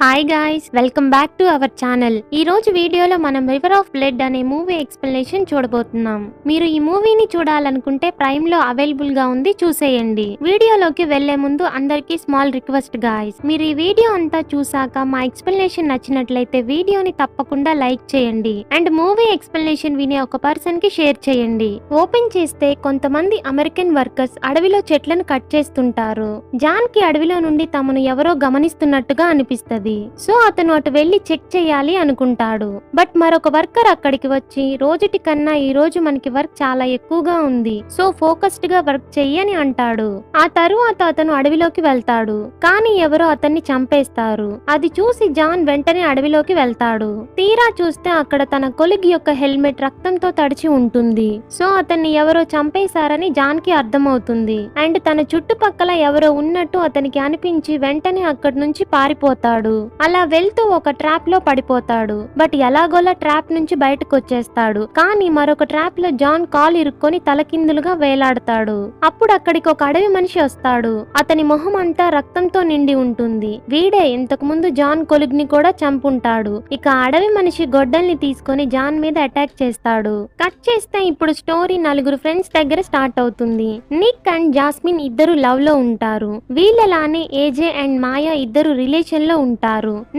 Hi guys, welcome back to our channel. ఈ రోజు వీడియోలో మనం రివర్ ఆఫ్ బ్లడ్ అనే మూవీ ఎక్స్ప్లెనేషన్ చూడబోతున్నాం. మీరు ఈ మూవీని చూడాలనుకుంటే ప్రైమ్ లో అవైలబుల్ గా ఉంది, చూసేయండి. వీడియోలోకి వెళ్లే ముందు అందరికీ స్మాల్ రిక్వెస్ట్ గాయ్స్, మీరు ఈ వీడియో అంతా చూసాక మా ఎక్స్ప్లెనేషన్ నచ్చినట్లయితే వీడియోని తప్పకుండా లైక్ చేయండి అండ్ మూవీ ఎక్స్ప్లెనేషన్ వినే ఒక పర్సన్ కి షేర్ చేయండి. ఓపెన్ చేస్తే కొంతమంది అమెరికన్ వర్కర్స్ అడవిలో చెట్లను కట్ చేస్తుంటారు. జాన్ కి అడవిలో నుండి తమను ఎవరో గమనిస్తున్నట్టుగా అనిపిస్తుంది. సో అతను అటు వెళ్లి చెక్ చేయాలి అనుకుంటాడు. బట్ మరొక వర్కర్ అక్కడికి వచ్చి రోజుటి కన్నా ఈ రోజు మనకి వర్క్ చాలా ఎక్కువగా ఉంది, సో ఫోకస్డ్ గా వర్క్ చెయ్యని అంటాడు. ఆ తరువాత అతను అడవిలోకి వెళ్తాడు, కానీ ఎవరో అతన్ని చంపేస్తారు. అది చూసి జాన్ వెంటనే అడవిలోకి వెళ్తాడు. తీరా చూస్తే అక్కడ తన కొలిగ్ యొక్క హెల్మెట్ రక్తంతో తడిచి ఉంటుంది. సో అతన్ని ఎవరో చంపేశారని జాన్ కి అర్థమవుతుంది అండ్ తన చుట్టుపక్కల ఎవరో ఉన్నట్టు అతనికి అనిపించి వెంటనే అక్కడి నుంచి పారిపోతాడు. అలా వెళ్తూ ఒక ట్రాప్ లో పడిపోతాడు. బట్ ఎలాగోలా ట్రాప్ నుంచి బయటకు వచ్చేస్తాడు. కానీ మరొక ట్రాప్ లో జాన్ కాలు ఇరుక్కొని తలకిందులుగా వేలాడతాడు. అప్పుడు అక్కడికి ఒక అడవి మనిషి వస్తాడు. అతని మొహం అంతా రక్తంతో నిండి ఉంటుంది. వీడే ఇంతకు ముందు జాన్ కొలిగ్ ని కూడా చంపుంటాడు. ఇక అడవి మనిషి గొడ్డల్ని తీసుకొని జాన్ మీద అటాక్ చేస్తాడు. కట్ చేస్తే ఇప్పుడు స్టోరీ నలుగురు ఫ్రెండ్స్ దగ్గర స్టార్ట్ అవుతుంది. నిక్ అండ్ జాస్మిన్ ఇద్దరు లవ్ లో ఉంటారు. వీళ్ళలానే ఏజే అండ్ మాయా ఇద్దరు రిలేషన్ లో ఉంటారు.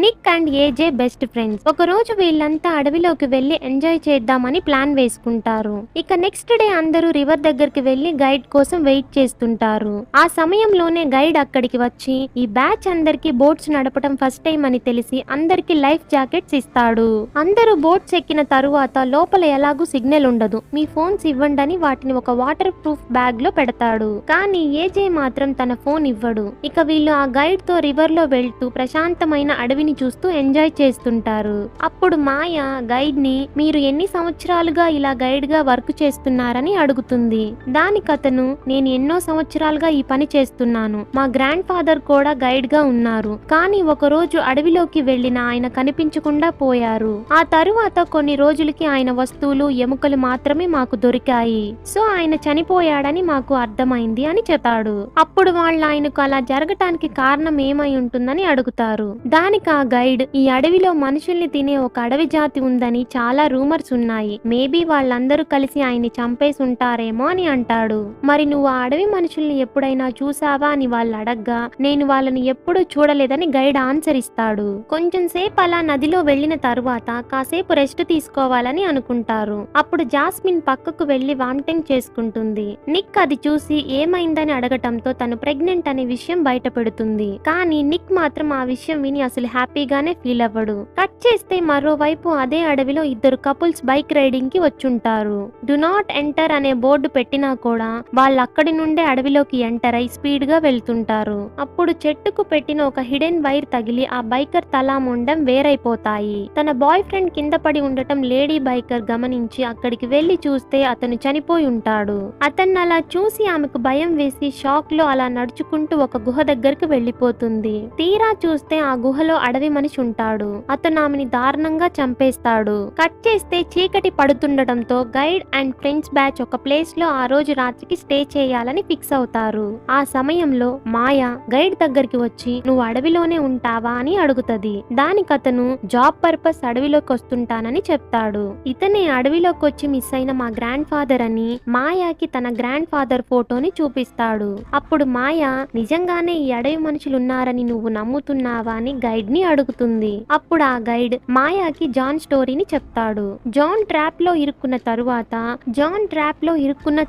Nick and AJ best friends. ఒక రోజు వీళ్ళంతా అడవిలోకి వెళ్లి ఎంజాయ్ చేద్దామని ప్లాన్ వేసుకుంటారు. ఇక నెక్స్ట్ డే అందరూ రివర్ దగ్గరికి వెళ్లి గైడ్ కోసం వెయిట్ చేస్తుంటారు. ఆ సమయంలోనే గైడ్ అక్కడికి వచ్చి ఈ బ్యాచ్ అందరికి బోట్స్ నడపడం ఫస్ట్ టైం అని తెలిసి అందరికి లైఫ్ జాకెట్స్ ఇస్తాడు. అందరూ బోట్స్ ఎక్కిన తరువాత లోపల ఎలాగూ సిగ్నల్ ఉండదు, మీ ఫోన్స్ ఇవ్వండి అని వాటిని ఒక వాటర్ ప్రూఫ్ బ్యాగ్ లో పెడతాడు. కానీ ఏజే మాత్రం తన ఫోన్ ఇవ్వడు. ఇక వీళ్ళు ఆ గైడ్ తో రివర్ లో వెళ్తూ ప్రశాంతమైన అడవిని చూస్తూ ఎంజాయ్ చేస్తుంటారు. అప్పుడు మాయ గైడ్ ని మీరు ఎన్ని సంవత్సరాలుగా ఇలా గైడ్ గా వర్క్ చేస్తున్నారని అడుగుతుంది. దానికి అతను నేను ఎన్నో సంవత్సరాలుగా ఈ పని చేస్తున్నాను, మా గ్రాండ్ ఫాదర్ కూడా గైడ్ గా ఉన్నారు, కానీ ఒక రోజు అడవిలోకి వెళ్లిన ఆయన కనిపించకుండా పోయారు. ఆ తరువాత కొన్ని రోజులకి ఆయన వస్తువులు ఎముకలు మాత్రమే మాకు దొరికాయి. సో ఆయన చనిపోయాడని మాకు అర్థమైంది అని చెప్తాడు. అప్పుడు వాళ్ళు ఆయనకు అలా జరగటానికి కారణం ఏమై ఉంటుందని అడుగుతారు. దానికి ఆ గైడ్ ఈ అడవిలో మనుషుల్ని తినే ఒక అడవి జాతి ఉందని చాలా రూమర్స్ ఉన్నాయి, మేబీ వాళ్ళందరూ కలిసి ఆయన్ని చంపేసి ఉంటారేమో అని అంటాడు. మరి నువ్వు ఆ అడవి మనుషుల్ని ఎప్పుడైనా చూసావా అని వాళ్ళు అడగ్గా నేను వాళ్ళని ఎప్పుడూ చూడలేదని గైడ్ ఆన్సర్ ఇస్తాడు. కొంచెం సేపు అలా నదిలో వెళ్లిన తరువాత కాసేపు రెస్ట్ తీసుకోవాలని అనుకుంటారు. అప్పుడు జాస్మిన్ పక్కకు వెళ్లి వామిటింగ్ చేసుకుంటుంది. నిక్ అది చూసి ఏమైందని అడగటంతో తను ప్రెగ్నెంట్ అనే విషయం బయట పెడుతుంది. కానీ నిక్ మాత్రం ఆ విషయం విని అసలు హ్యాపీగానే ఫీల్ అవ్వడు. కట్ చేస్తే మరోవైపు అదే అడవిలో ఇద్దరు కపుల్స్ బైక్ రైడింగ్ కి వచ్చుంటారు. డు నాట్ ఎంటర్ అనే బోర్డు పెట్టినా కూడా వాళ్ళు అక్కడి నుండే అడవిలోకి ఎంటర్ అయి స్పీడ్ గా వెళ్తుంటారు. అప్పుడు చెట్టుకు పెట్టిన ఒక హిడెన్ వైర్ తగిలి ఆ బైకర్ తల మొండం వేరైపోతాయి. తన బాయ్ ఫ్రెండ్ కింద పడి ఉండటం లేడీ బైకర్ గమనించి అక్కడికి వెళ్లి చూస్తే అతను చనిపోయి ఉంటాడు. అతన్ని అలా చూసి ఆమెకు భయం వేసి షాక్ లో అలా నడుచుకుంటూ ఒక గుహ దగ్గరికి వెళ్లిపోతుంది. తీరా చూస్తే ఆ గుహలో అడవి మనిషి ఉంటాడు. అతను ఆమెని దారుణంగా చంపేస్తాడు. కట్ చేస్తే చీకటి పడుతుండటంతో గైడ్ అండ్ ఫ్రెండ్స్ బ్యాచ్ ఒక ప్లేస్ లో ఆ రోజు రాత్రికి స్టే చేయాలని ఫిక్స్ అవుతారు. ఆ సమయంలో మాయా గైడ్ దగ్గరికి వచ్చి నువ్వు అడవిలోనే ఉంటావా అని అడుగుతది. దానికి అతను జాబ్ పర్పస్ అడవిలోకి వస్తుంటానని చెప్తాడు. ఇతనే అడవిలోకి వచ్చి మిస్ అయిన మా గ్రాండ్ ఫాదర్ అని మాయాకి తన గ్రాండ్ ఫాదర్ ఫోటోని చూపిస్తాడు. అప్పుడు మాయా నిజంగానే ఈ అడవి మనుషులు ఉన్నారని నువ్వు నమ్ముతున్నావా అని గైడ్ ని అడుగుతుంది. అప్పుడు ఆ గైడ్ మాయాకి జాన్ స్టోరీని చెప్తాడు. జాన్ ట్రాప్ లో ఇరుక్కున్న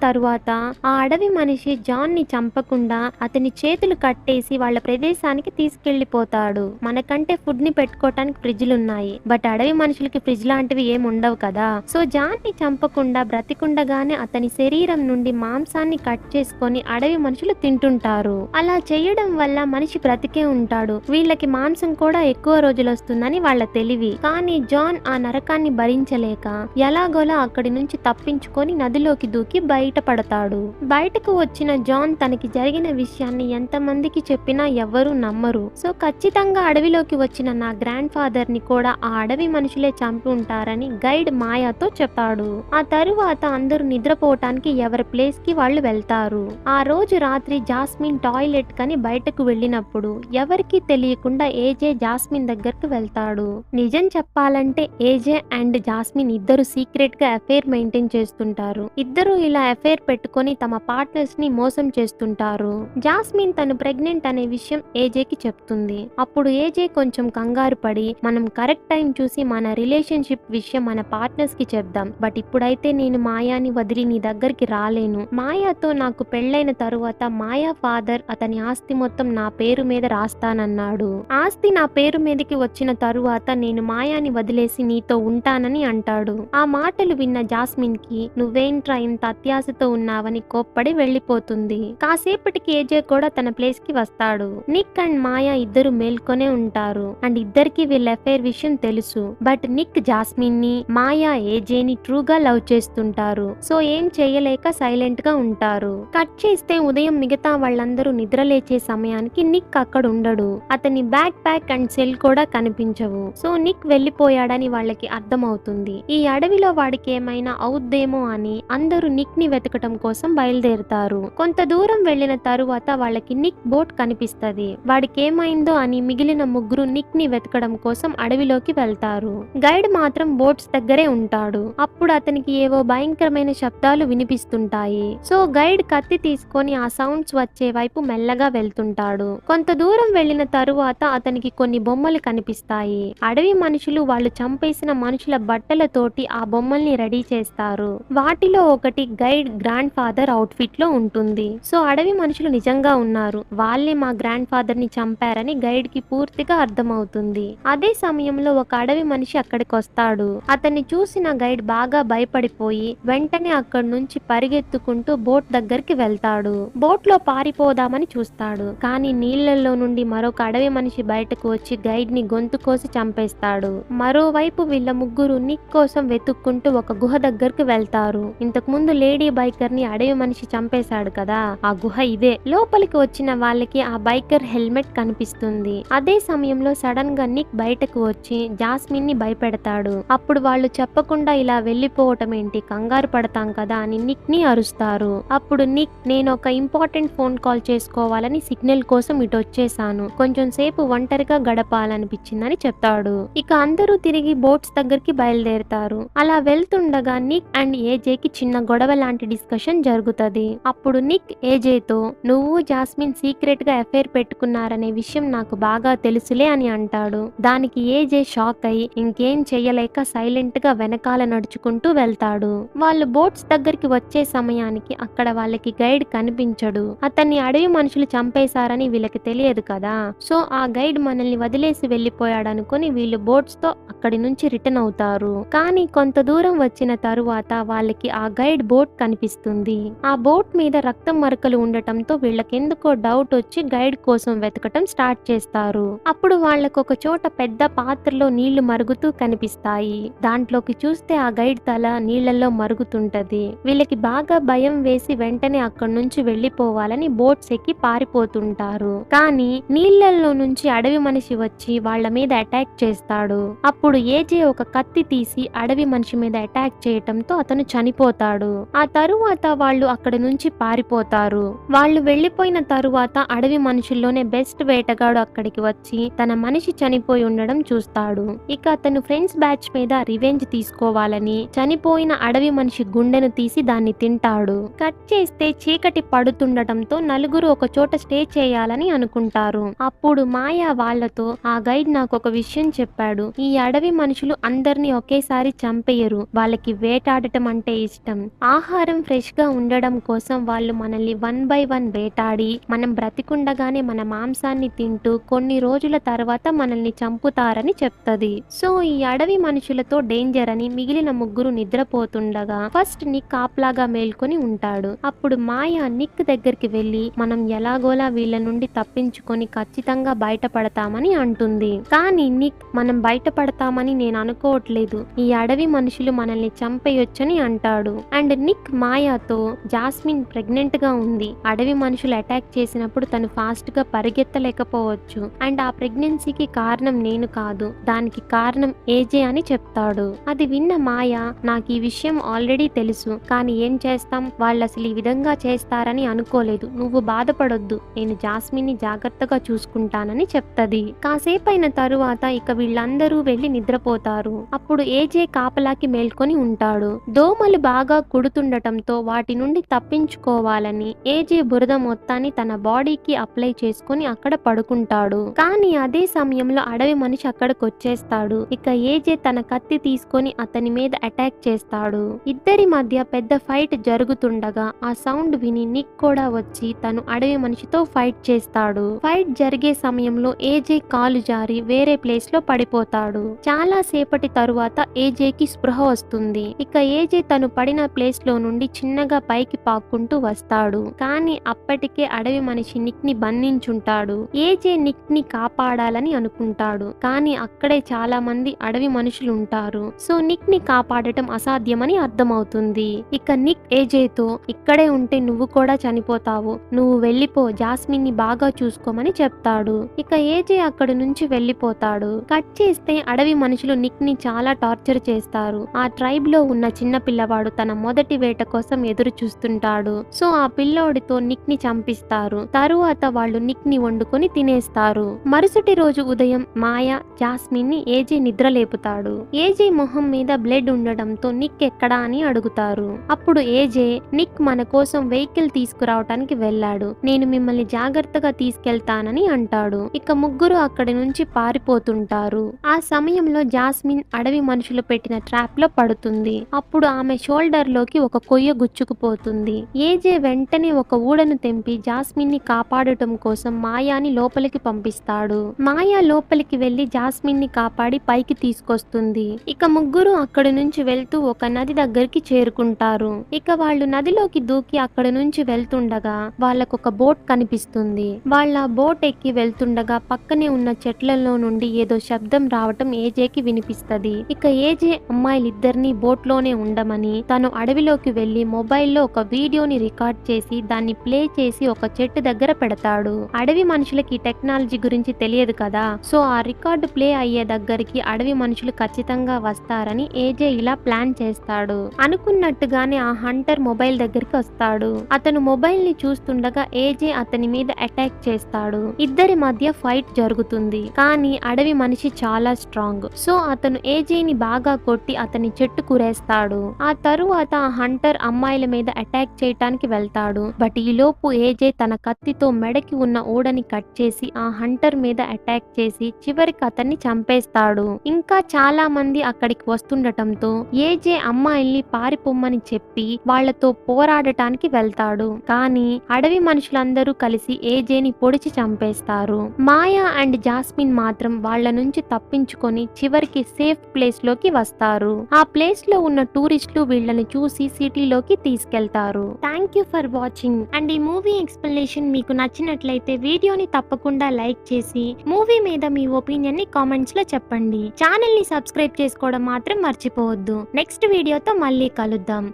తరువాత ఆ అడవి మనిషి జాన్ ని చంపకుండా అతని చేతులు కట్టేసి వాళ్ళ ప్రదేశానికి తీసుకెళ్లిపోతాడు. మనకంటే ఫుడ్ ని పెట్టుకోవటానికి ఫ్రిడ్జ్లున్నాయి, బట్ అడవి మనుషులకి ఫ్రిడ్జ్ లాంటివి ఏమి ఉండవు కదా. సో జాన్ ని చంపకుండా బ్రతికుండగానే అతని శరీరం నుండి మాంసాన్ని కట్ చేసుకొని అడవి మనుషులు తింటుంటారు. అలా చేయడం వల్ల మనిషి బ్రతికే ఉంటాడు. వీళ్ళకి మాంసం కూడా ఎక్కువ రోజులు వస్తుందని వాళ్ళ తెలివి. కానీ జాన్ ఆ నరకాన్ని భరించలేక ఎలాగోలా అక్కడి నుంచి తప్పించుకొని నదిలోకి దూకి బయటపడతాడు. బయటకు వచ్చిన జాన్ తనకి జరిగిన విషయాన్ని ఎంతమందికి చెప్పినా ఎవ్వరూ నమ్మరు. సో ఖచ్చితంగా అడవిలోకి వచ్చిన నా గ్రాండ్ ఫాదర్ ని కూడా ఆ అడవి మనుషులే చంపి ఉంటారని గైడ్ మాయాతో చెప్పాడు. ఆ తరువాత అందరూ నిద్రపోవటానికి ఎవరి ప్లేస్ కి వాళ్ళు వెళ్తారు. ఆ రోజు రాత్రి జాస్మిన్ టాయిలెట్ కని బయటకు వెళ్ళినప్పుడు ఎవరికి తెలియకుండా ఏజే జాస్మిన్ దగ్గరకు వెళ్తాడు. నిజం చెప్పాలంటే ఏజే అండ్ జాస్మిన్ ఇద్దరు సీక్రెట్ గా అఫైర్ మెయింటైన్ చేస్తుంటారు. ఇద్దరు ఇలా అఫైర్ పెట్టుకొని తమ పార్ట్నర్స్ ని మోసం చేస్తుంటారు. జాస్మిన్ తను ప్రెగ్నెంట్ అనే విషయం ఏజేకి చెప్తుంది. అప్పుడు ఏజే కొంచెం కంగారు పడి మనం కరెక్ట్ టైం చూసి మన రిలేషన్షిప్ విషయం మన పార్ట్నర్స్ కి చెప్దాం, బట్ ఇప్పుడైతే నేను మాయాని వదిలి నీ దగ్గరికి రాలేను. మాయాతో నాకు పెళ్ళైన తరువాత మాయా ఫాదర్ అతని ఆస్తి మొత్తం నా పేరు మీద రాస్తానన్నాడు. ఆస్తి నా పేరు మీదకి వచ్చిన తరువాత నేను మాయాని వదిలేసి నీతో ఉంటానని అంటాడు. ఆ మాటలు విన్న జాస్మిన్ కి నువ్వేంట్రా ఇంత అత్యాశతో ఉన్నావని కోప్పడి వెళ్లిపోతుంది. కాసేపటికి ఏజే కూడా తన ప్లేస్ కి వస్తాడు. నిక్ అండ్ మాయా ఇద్దరు మేల్కొనే ఉంటారు అండ్ ఇద్దరికి వీళ్ళ అఫైర్ విషయం తెలుసు. బట్ నిక్ జాస్మిన్ ని, మాయా ఏజేని ట్రూగా లవ్ చేస్తుంటారు. సో ఏం చేయలేక సైలెంట్ గా ఉంటారు. కట్ చేస్తే ఉదయం మిగతా వాళ్ళందరూ నిద్రలేచే సమయానికి నిక్ అక్కడ ఉండడు. అతని బ్యాక్ ప్యాక్ అండ్ సెల్ కూడా కనిపించవు. సో నిక్ వెళ్లిపోయాడని వాళ్ళకి అర్థమవుతుంది. ఈ అడవిలో వాడికి ఏమైనా అవుద్దేమో అని అందరూ నిక్ ని వెతకటం కోసం బయలుదేరుతారు. కొంత దూరం వెళ్లిన తరువాత వాళ్ళకి నిక్ బోట్ కనిపిస్తది. వాడికి ఏమైందో అని మిగిలిన ముగ్గురు నిక్ ని వెతకడం కోసం అడవిలోకి వెళ్తారు. గైడ్ మాత్రం బోట్స్ దగ్గరే ఉంటాడు. అప్పుడు అతనికి ఏవో భయంకరమైన శబ్దాలు వినిపిస్తుంటాయి. సో గైడ్ కత్తి తీసుకొని ఆ సౌండ్స్ వచ్చే వైపు మెల్లగా వెళ్తుంటాడు. కొంత దూరం వెళ్లిన తరువాత అతనికి కొన్ని బొమ్మలు కనిపిస్తాయి. అడవి మనుషులు వాళ్ళు చంపేసిన మనుషుల బట్టలతోటి ఆ బొమ్మల్ని రెడీ చేస్తారు. వాటిలో ఒకటి guide grand father out fit లో ఉంటుంది. సో అడవి మనుషులు నిజంగా ఉన్నారు, వాళ్ళే మా గ్రాండ్ ఫాదర్ ని చంపారని గైడ్ కి పూర్తిగా అర్థమవుతుంది. అదే సమయంలో ఒక అడవి మనిషి అక్కడికి వస్తాడు. అతన్ని చూసిన గైడ్ బాగా భయపడిపోయి వెంటనే అక్కడి నుంచి పరిగెత్తుకుంటూ బోట్ దగ్గరికి వెళ్తాడు. బోట్ లో పారిపోదామని చూస్తాడు. కానీ నీళ్లలో నుండి మరొక అడవి మనిషి బయటకు వచ్చి గైడ్ ని గొంతు కోసి చంపేస్తాడు. మరోవైపు వీళ్ళ ముగ్గురు నిక్ కోసం వెతుక్కుంటూ ఒక గుహ దగ్గరికి వెళ్తారు. ఇంతకు ముందు లేడీ బైకర్ ని అడవి మనిషి చంపేశాడు కదా, ఆ గుహ ఇదే. లోపలికి వచ్చిన వాళ్ళకి ఆ బైకర్ హెల్మెట్ కనిపిస్తుంది. అదే సమయంలో సడన్ గా నిక్ బయటకు వచ్చి జాస్మిన్ ని భయపెడతాడు. అప్పుడు వాళ్ళు చెప్పకుండా ఇలా వెళ్లిపోవటం ఏంటి, కంగారు పడతాం కదా అని నిక్ ని అరుస్తారు. అప్పుడు నిక్ నేను ఒక ఇంపార్టెంట్ ఫోన్ కాల్ చేసుకోవాలని సిగ్నల్ కోసం ఇటు వచ్చేసాను, కొంచెం సేపు ఒంటరిగా గడపాలనిపించిందని చెప్తాడు. ఇక అందరూ తిరిగి బోట్స్ దగ్గరికి బయలుదేరుతారు. అలా వెళ్తుండగా నిక్ అండ్ ఏజేకి చిన్న గొడవ లాంటి డిస్కషన్ జరుగుతది. అప్పుడు నిక్ ఏజేతో నువ్వు జాస్మిన్ సీక్రెట్ గా అఫైర్ పెట్టుకున్నారనే విషయం నాకు బాగా తెలుసులే అని అంటాడు. దానికి ఏజే షాక్ అయి ఇంకేం చెయ్యలేక సైలెంట్ గా వెనకాల నడుచుకుంటూ వెళ్తాడు. వాళ్ళు బోట్స్ దగ్గరికి వచ్చే సమయానికి అక్కడ వాళ్ళకి గైడ్ కనిపించడు. అతన్ని అడవి మనుషులు చంపేశారని వీళ్ళకి తెలియదు కదా. సో ఆ గైడ్ మనల్ని వదిలేసి వెళ్లిపోయాడనుకొని వీళ్ళు బోట్స్ తో అక్కడి నుంచి రిటర్న్ అవుతారు. కానీ కొంత దూరం వచ్చిన తరువాత వాళ్ళకి ఆ గైడ్ బోట్ కనిపిస్తుంది. ఆ బోట్ మీద రక్తం మరకలు ఉండటంతో వీళ్ళకెందుకో డౌట్ వచ్చి గైడ్ కోసం వెతకటం స్టార్ట్ చేస్తారు. అప్పుడు వాళ్ళకు ఒక చోట పెద్ద పాత్రలో నీళ్లు మరుగుతూ కనిపిస్తాయి. దాంట్లోకి చూస్తే ఆ గైడ్ తల నీళ్లలో మరుగుతుంటది. వీళ్ళకి బాగా భయం వేసి వెంటనే అక్కడి నుంచి వెళ్లిపోవాలని బోట్స్ ఎక్కి పారిపోతుంటారు. కానీ నీళ్లలో నుంచి అడవి మనిషి వచ్చి వాళ్ళ మీద అటాక్ చేస్తాడు. అప్పుడు ఏజే ఒక కత్తి తీసి అడవి మనిషి మీద అటాక్ చేయటంతో అతను చనిపోతాడు. ఆ తరువాత వాళ్ళు అక్కడి నుంచి పారిపోతారు. వాళ్ళు వెళ్లిపోయిన తరువాత అడవి మనుషుల్లోనే బెస్ట్ వేటగాడు అక్కడికి వచ్చి తన మనిషి చనిపోయి ఉండడం చూస్తాడు. ఇక అతను ఫ్రెండ్స్ బ్యాచ్ మీద రివెంజ్ తీసుకోవాలని చనిపోయిన అడవి మనిషి గుండెను తీసి దాన్ని తింటాడు. కట్ చేస్తే చీకటి పడుతుండటంతో నలుగురు ఒక చోట స్టే చేయాలని అనుకుంటారు. అప్పుడు మాయా వాళ్లతో ఆ గైడ్ నాకు ఒక విషయం చెప్పాడు, ఈ అడవి మనుషులు అందరినీ ఒకేసారి చంపేయరు, వాళ్ళకి వేటాడటం అంటే ఇష్టం. ఆహారం ఫ్రెష్ గా ఉండడం కోసం వాళ్ళు మనల్ని 1 by 1 వేటాడి మనం బ్రతికుండగానే మన మాంసాన్ని తింటూ కొన్ని రోజుల తర్వాత మనల్ని చంపుతారని చెప్తది. సో ఈ అడవి మనుషులతో డేంజర్ అని మిగిలిన ముగ్గురు నిద్రపోతుండగా ఫస్ట్ నిక్ కాపలాగా మేల్కొని ఉంటాడు. అప్పుడు మాయా నిక్ దగ్గరికి వెళ్లి మనం ఎలాగోలా వీళ్ళ నుండి తప్పించుకొని ఖచ్చితంగా బయటపడతామని అంటుంది. కానీ నిక్ మనం బయటపడతామని నేను అనుకోవట్లేదు, ఈ అడవి మనుషులు మనల్ని చంపేయొచ్చని అంటాడు. అండ్ నిక్ మాయాతో జాస్మిన్ ప్రెగ్నెంట్ గా ఉంది, అడవి మనుషులు అటాక్ చేసినప్పుడు తను ఫాస్ట్ గా పరిగెత్తలేకపోవచ్చు అండ్ ఆ ప్రెగ్నెన్సీకి కారణం నేను కాదు, దానికి కారణం ఏజే అని చెప్తాడు. అది విన్న మాయా నాకు ఈ విషయం ఆల్రెడీ తెలుసు, కానీ ఏం చేస్తాం, వాళ్ళు అసలు ఈ విధంగా చేస్తారని అనుకోలేదు, నువ్వు బాధపడొద్దు, నేను జాస్మిన్ ని జాగ్రత్తగా చూసుకుంటానని చెప్తాడు. చెప్తది. కాసేపైన తరువాత ఇక వీళ్ళందరూ వెళ్లి నిద్రపోతారు. అప్పుడు ఏజే కాపలాకి మేల్కొని ఉంటాడు. దోమలు బాగా కుడుతుండటంతో వాటి నుండి తప్పించుకోవాలని ఏజే బురద మొత్తాన్ని తన బాడీకి అప్లై చేసుకుని అక్కడ పడుకుంటాడు. కానీ అదే సమయంలో అడవి మనిషి అక్కడికొచ్చేస్తాడు. ఇక ఏజే తన కత్తి తీసుకొని అతని మీద అటాక్ చేస్తాడు. ఇద్దరి మధ్య పెద్ద ఫైట్ జరుగుతుండగా ఆ సౌండ్ విని నిక్ కూడా వచ్చి తను అడవి మనిషితో ఫైట్ చేస్తాడు. ఫైట్ జరిగే సమయంలో ఏజే కాలు జారి వేరే ప్లేస్ లో పడిపోతాడు. చాలా సేపటి తరువాత ఏజేకి స్పృహ వస్తుంది. ఇక ఏజే తను పడిన ప్లేస్ లో నుండి చిన్నగా పైకి పాక్కుంటూ వస్తాడు. కానీ అప్పటికే అడవి మనిషి నిక్ ని బంధించుంటాడు. ఏజే నిక్ ని కాపాడాలని అనుకుంటాడు. కానీ అక్కడే చాలా మంది అడవి మనుషులు ఉంటారు. సో నిక్ ని కాపాడటం అసాధ్యమని అర్థమవుతుంది. ఇక నిక్ ఏజేతో ఇక్కడే ఉంటే నువ్వు కూడా చనిపోతావు, నువ్వు వెళ్ళిపో, జాస్మిన్ ని బాగా చూసుకోమని చెప్తాడు. ఇక ఏజే అక్కడి నుంచి వెళ్ళిపోతాడు. కట్ చేస్తే అడవి మనుషులు నిక్ ని చాలా టార్చర్ చేస్తారు. ఆ ట్రైబ్ లో ఉన్న చిన్న పిల్లవాడు తన మొదటి వేట కోసం ఎదురు చూస్తుంటాడు. సో ఆ పిల్లోడితో నిక్ ని చంపిస్తారు. తరువాత వాళ్ళు నిక్ ని వండుకొని తినేస్తారు. మరుసటి రోజు ఉదయం మాయా జాస్మిన్ ని ఏజే నిద్ర లేపుతాడు. ఏజే మొహం మీద బ్లడ్ ఉండడంతో నిక్ ఎక్కడా అని అడుగుతారు. అప్పుడు ఏజే, నిక్ మన కోసం వెహికల్ తీసుకురావటానికి వెళ్ళాడు, నేను మిమ్మల్ని జాగ్రత్తగా తీసుకెళ్తానని అంటాడు. ఇక ముగ్గురు అక్కడి నుంచి పారిపోతుంటారు. ఆ సమయంలో జాస్మిన్ అడవి మనుషులు పెట్టిన ట్రాప్ లో పడుతుంది. అప్పుడు ఆమె షోల్డర్ లోకి ఒక కొయ్య గుచ్చుకుపోతుంది. ఏజే వెంటనే ఒక ఊడను తెంపి జాస్మిన్ ని కాపాడటం కోసం మాయాని లోపలికి పంపిస్తాడు. మాయా లోపలికి వెళ్లి జాస్మిన్ ని కాపాడి పైకి తీసుకొస్తుంది. ఇక ముగ్గురు అక్కడి నుంచి వెళ్తూ ఒక నది దగ్గరికి చేరుకుంటారు. ఇక వాళ్ళు నదిలోకి దూకి అక్కడి నుంచి వెళ్తుండగా వాళ్ళకొక బోట్ కనిపిస్తుంది. వాళ్ళ బోట్ ఎక్కి వెళ్తుండగా పక్కనే ఉన్న చెట్లలో నుండి ఏదో శబ్దం రావటం ఏజేకి వినిపిస్తది. ఇక ఏజే అమ్మాయిలిద్దరినీ బోట్ లోనే ఉండమని తను అడవిలోకి వెళ్లి మొబైల్లో ఒక వీడియోని రికార్డ్ చేసి దాన్ని ప్లే చేసి ఒక చెట్టు దగ్గర పెడతాడు. అడవి మనుషులకి టెక్నాలజీ గురించి తెలియదు కదా, సో ఆ రికార్డు ప్లే అయ్యే దగ్గరికి అడవి మనుషులు ఖచ్చితంగా వస్తారని ఏజే ఇలా ప్లాన్ చేస్తాడు. అనుకున్నట్టుగానే ఆ హంటర్ మొబైల్ దగ్గరికి వస్తాడు. అతను మొబైల్ ని చూస్తుండగా ఏజే అతని మీద అటాక్ చేస్తాడు. ఇద్దరి మధ్య ఫైట్ జరుగుతుంది. కానీ అడవి మనిషి చాలా స్ట్రాంగ్, సో అతను ఏజేని బాగా కొట్టి అతని చెట్టు కురేస్తాడు. ఆ తరువాత ఆ హంటర్ అమ్మాయిల మీద అటాక్ చేయటానికి వెళ్తాడు. బట్ ఈలోపు ఏజే తన కత్తితో మెడకి ఉన్న ఊడని కట్ చేసి ఆ హంటర్ మీద అటాక్ చేసి చివరికి అతన్ని చంపేస్తాడు. ఇంకా చాలా మంది అక్కడికి వస్తుండటంతో ఏజే అమ్మాయిల్ని పారిపోమ్మని చెప్పి వాళ్లతో పోరాడటానికి వెళ్తాడు. కానీ అడవి మనుషులందరూ కలిసి ఏజేని పొడిచి చంపేస్తారు. మాయా అండ్ జాస్మిన్ మాత్రం వాళ్ళ నుంచి తప్పించుకొని చివరికి సేఫ్ ప్లేస్ లోకి వస్తారు. ఆ ప్లేస్ లో ఉన్న టూరిస్టులు వీళ్ళని చూసి సిటీలోకి తీసుకెళ్తారు. Thank you for watching. And ఈ మూవీ ఎక్స్ప్లెనేషన్ మీకు నచ్చినట్లయితే వీడియోని తప్పకుండా లైక్ చేసి మూవీ మీద మీ ఒపీనియన్ ని కామెంట్స్ లో చెప్పండి. ఛానల్ ని సబ్స్క్రైబ్ చేసుకోవడం మాత్రం మర్చిపోవద్దు. నెక్స్ట్ వీడియోతో మళ్ళీ కలుద్దాం.